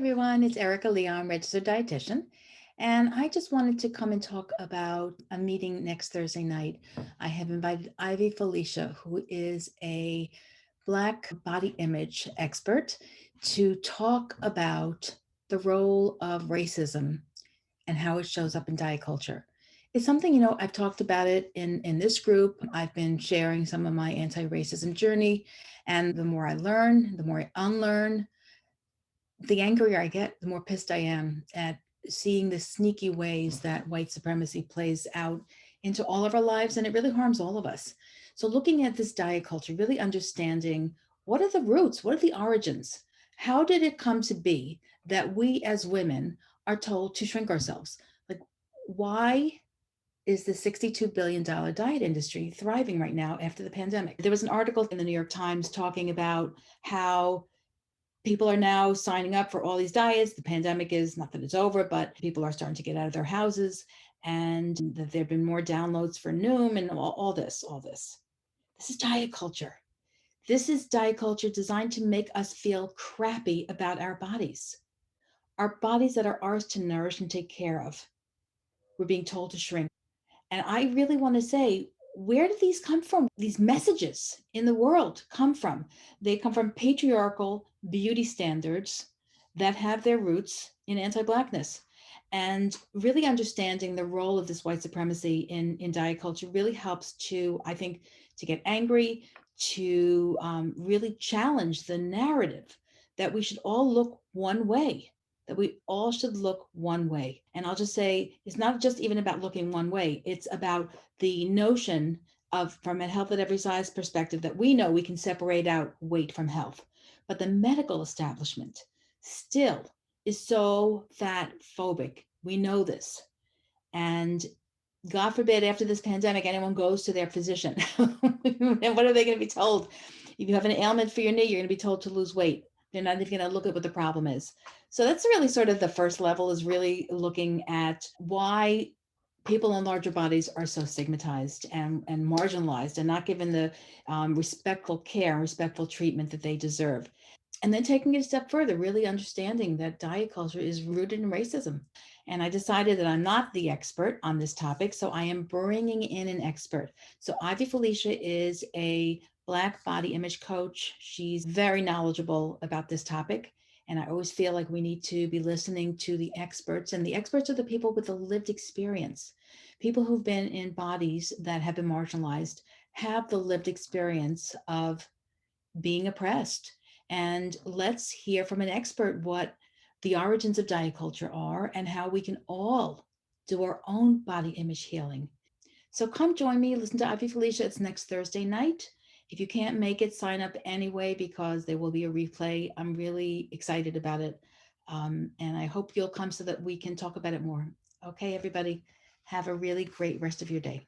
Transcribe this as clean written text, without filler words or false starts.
everyone, it's Erica Leon, registered dietitian, and I just wanted to come and talk about a meeting next Thursday night. I have invited Ivy Felicia, who is a Black body image expert, to talk about the role of racism and how it shows up in diet culture. It's something, I've talked about it in this group. I've been sharing some of my anti-racism journey, and the more I learn, the more I unlearn, the angrier I get, the more pissed I am at seeing the sneaky ways that white supremacy plays out into all of our lives, and it really harms all of us. So, looking at this diet culture, really understanding what are the roots, what are the origins? How did it come to be that we as women are told to shrink ourselves? Like, why is the $62 billion diet industry thriving right now after the pandemic? There was an article in the New York Times talking about how people are now signing up for all these diets. The pandemic is not that it's over, but people are starting to get out of their houses, and that there have been more downloads for Noom and all this, all this. This is diet culture. This is diet culture designed to make us feel crappy about our bodies that are ours to nourish and take care of. We're being told to shrink. And I really want to say, where do these come from? These messages in the world come from. They come from patriarchal beauty standards that have their roots in anti-Blackness. And really understanding the role of this white supremacy in diet culture really helps to, I think, to get angry, to really challenge the narrative that we should all look one way, that we all should look one way. And I'll just say, it's not just even about looking one way, it's about the notion of, from a health at every size perspective, that we know we can separate out weight from health. But the medical establishment still is so fat phobic. We know this. And God forbid, after this pandemic, anyone goes to their physician. And what are they going to be told? If you have an ailment for your knee, you're going to be told to lose weight. They're not even going to look at what the problem is. So that's really sort of the first level, is really looking at why people in larger bodies are so stigmatized and marginalized and not given the respectful care and respectful treatment that they deserve. And then taking it a step further, really understanding that diet culture is rooted in racism. And I decided that I'm not the expert on this topic, so I am bringing in an expert. So Ivy Felicia is a Black body image coach. She's very knowledgeable about this topic. And I always feel like we need to be listening to the experts. And the experts are the people with the lived experience. People who've been in bodies that have been marginalized have the lived experience of being oppressed. And let's hear from an expert what the origins of diet culture are and how we can all do our own body image healing. So come join me, listen to Ivy Felicia. It's next Thursday night. If you can't make it, sign up anyway, because there will be a replay. I'm really excited about it. And I hope you'll come so that we can talk about it more. Okay, everybody, have a really great rest of your day.